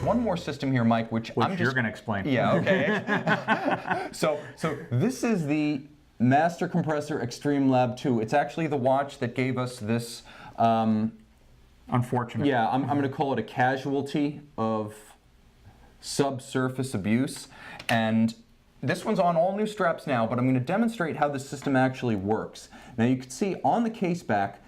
one more system here, Mike, which you're going to explain. Yeah, okay. so this is the Master Compressor Extreme Lab 2. It's actually the watch that gave us this. Unfortunate. Yeah, I'm going to call it a casualty of subsurface abuse. And this one's on all new straps now, but I'm going to demonstrate how the system actually works. Now you can see on the case back,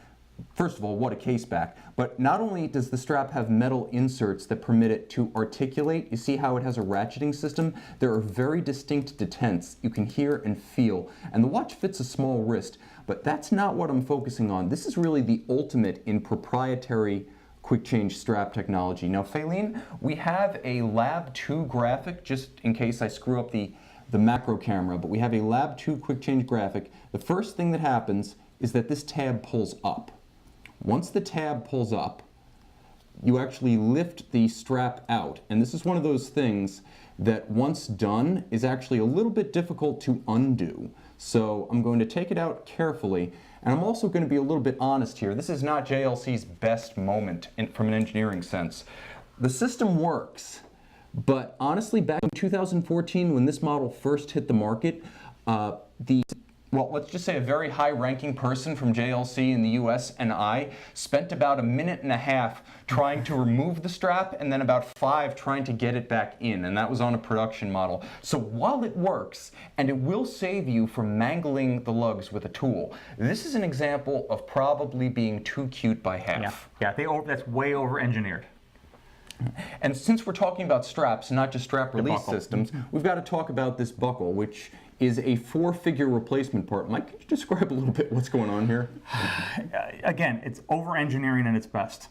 first of all, what a case back, but not only does the strap have metal inserts that permit it to articulate, you see how it has a ratcheting system? There are very distinct detents you can hear and feel, and the watch fits a small wrist, but that's not what I'm focusing on. This is really the ultimate in proprietary quick change strap technology. Now, Pheline, we have a Lab 2 graphic, just in case I screw up the macro camera, but we have a Lab 2 quick change graphic. The first thing that happens is that this tab pulls up. Once the tab pulls up, you actually lift the strap out. And this is one of those things that once done is actually a little bit difficult to undo. So I'm going to take it out carefully. And I'm also going to be a little bit honest here. This is not JLC's best moment from an engineering sense. The system works, but honestly, back in 2014 when this model first hit the market, well, let's just say a very high-ranking person from JLC in the US and I spent about 1.5 minutes trying to remove the strap and then about 5 trying to get it back in, and that was on a production model. So while it works, and it will save you from mangling the lugs with a tool, this is an example of probably being too cute by half. Yeah, that's way over-engineered. And since we're talking about straps, not just strap release systems, we've got to talk about this buckle, which is a 4-figure replacement part. Mike, can you describe a little bit what's going on here? Again, it's over-engineering at its best.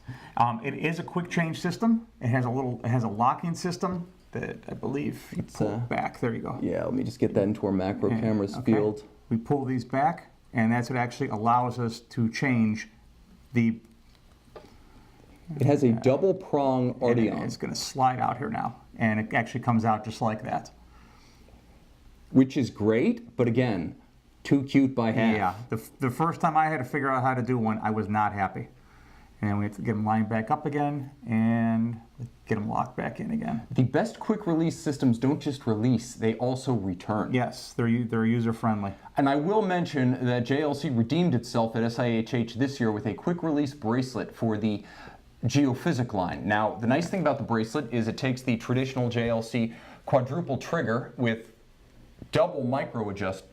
It is a quick change system. It has a locking system that I believe you pull back. There you go. Yeah, let me just get that into our macro camera's field. We pull these back, and that's what actually allows us to change the. It has a double prong ardillon. It's going to slide out here now, and it actually comes out just like that. Which is great, but again, too cute by half. Yeah, the first time I had to figure out how to do one, I was not happy. And we have to get them lined back up again and get them locked back in again. The best quick release systems don't just release, they also return. Yes, they're user friendly. And I will mention that JLC redeemed itself at SIHH this year with a quick release bracelet for the Geophysic line. Now, the nice thing about the bracelet is it takes the traditional JLC quadruple trigger with double micro adjust,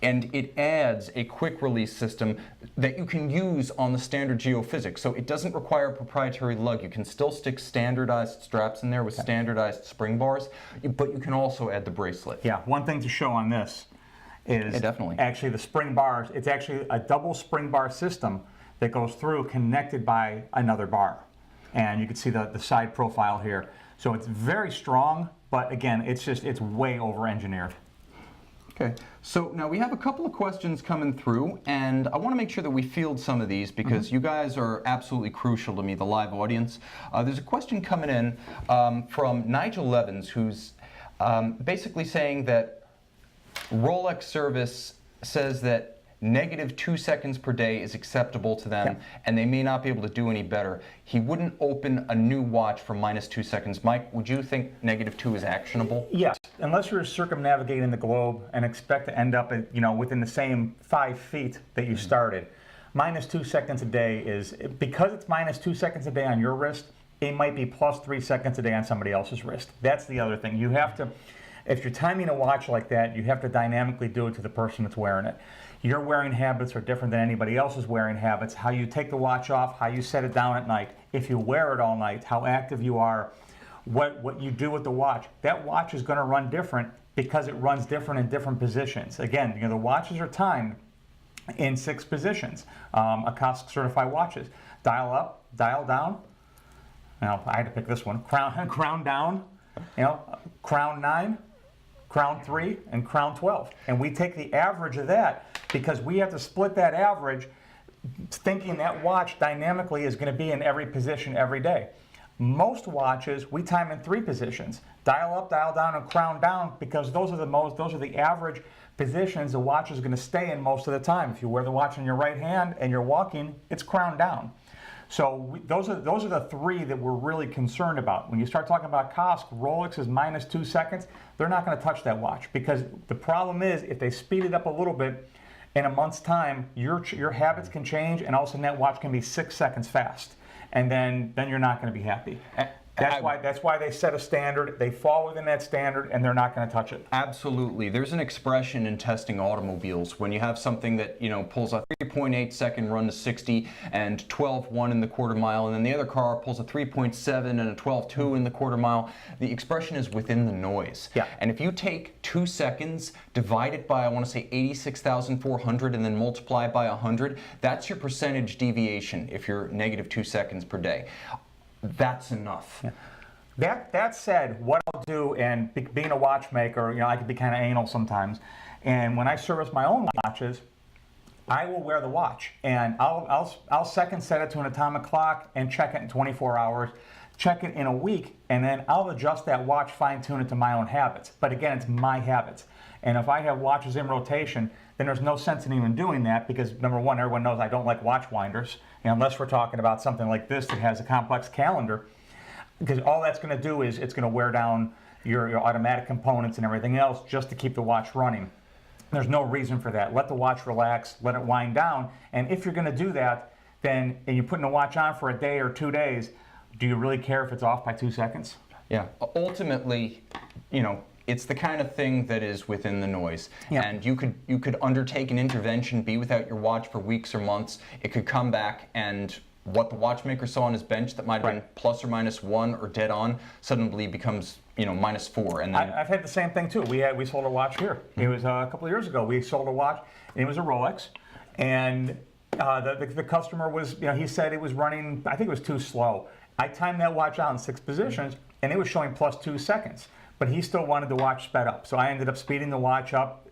and it adds a quick release system that you can use on the standard Geophysic. So it doesn't require a proprietary lug. You can still stick standardized straps in there with standardized spring bars, but you can also add the bracelet. Yeah, one thing to show on this is actually the spring bars. It's actually a double spring bar system that goes through connected by another bar. And you can see the side profile here. So it's very strong, but again, it's way over-engineered. Okay, so now we have a couple of questions coming through, and I want to make sure that we field some of these because you guys are absolutely crucial to me, the live audience. There's a question coming in from Nigel Evans, who's basically saying that Rolex service says that -2 seconds per day is acceptable to them, and they may not be able to do any better. He wouldn't open a new watch for -2 seconds. Mike, would you think -2 is actionable? Yes, unless you're circumnavigating the globe and expect to end up at, within the same 5 feet that you started. -2 seconds a day is, because it's -2 seconds a day on your wrist, it might be +3 seconds a day on somebody else's wrist. That's the other thing. You have to, if you're timing a watch like that, you have to dynamically do it to the person that's wearing it. Your wearing habits are different than anybody else's wearing habits. How you take the watch off, how you set it down at night, if you wear it all night, how active you are, what you do with the watch. That watch is going to run different because it runs different in different positions. Again, the watches are timed in 6 positions. Acoustic certified watches. Dial up, dial down. Now, I had to pick this one. Crown down, crown 9, crown 3, and crown 12. And we take the average of that because we have to split that average thinking that watch dynamically is going to be in every position every day. Most watches, we time in 3 positions. Dial up, dial down, and crown down because those are the average positions the watch is going to stay in most of the time. If you wear the watch in your right hand and you're walking, it's crown down. So those are the three that we're really concerned about. When you start talking about cost, Rolex is minus 2 seconds. They're not going to touch that watch, because the problem is if they speed it up a little bit, in a month's time, your habits can change, and all of a sudden that watch can be 6 seconds fast, and then you're not going to be happy. That's why they set a standard. They fall within that standard, and they're not going to touch it. Absolutely. There's an expression in testing automobiles when you have something that, you know, pulls a 3.8 second run to 60 and 12.1 in the quarter mile, and then the other car pulls a 3.7 and a 12.2 in the quarter mile. The expression is within the noise. Yeah. And if you take 2 seconds, divide it by, I want to say 86,400, and then multiply it by 100, that's your percentage deviation if you're negative 2 seconds per day. That's enough. Yeah. That said, what I'll do, and being a watchmaker, you know, I can be kind of anal sometimes, and when I service my own watches, I will wear the watch, and I'll second set it to an atomic clock and check it in 24 hours, check it in a week, and then I'll adjust that watch, fine tune it to my own habits. But again, it's my habits. And if I have watches in rotation, then there's no sense in even doing that, because number one, everyone knows I don't like watch winders, you know, unless we're talking about something like this that has a complex calendar, because all that's going to do is it's going to wear down your automatic components and everything else just to keep the watch running. There's no reason for that. Let the watch relax, let it wind down, and if you're going to do that, then, and you're putting the watch on for a day or 2 days, do you really care if it's off by 2 seconds? Yeah. Ultimately, you know, it's the kind of thing that is within the noise. Yeah. And you could undertake an intervention, be without your watch for weeks or months. It could come back, and what the watchmaker saw on his bench that might have been plus or minus 1 or dead on suddenly becomes, you know, minus 4. And then I've had the same thing too. We sold a watch here. It was a couple of years ago. We sold a watch, and it was a Rolex, and the customer was, you know, he said it was running, I think it was too slow. I timed that watch out in 6 positions, and it was showing plus 2 seconds. But he still wanted the watch sped up. So I ended up speeding the watch up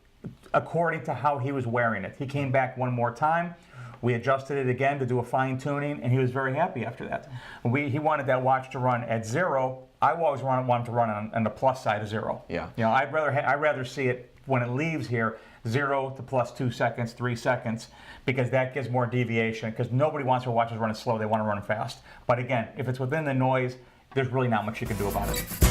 according to how he was wearing it. He came back one more time. We adjusted it again to do a fine tuning, and he was very happy after that. He wanted that watch to run at 0. I always want to run on the plus side of 0. Yeah. You know, I'd rather see it when it leaves here 0 to plus 2 seconds, 3 seconds, because that gives more deviation. Because nobody wants their watches running slow; they want to run fast. But again, if it's within the noise, there's really not much you can do about it.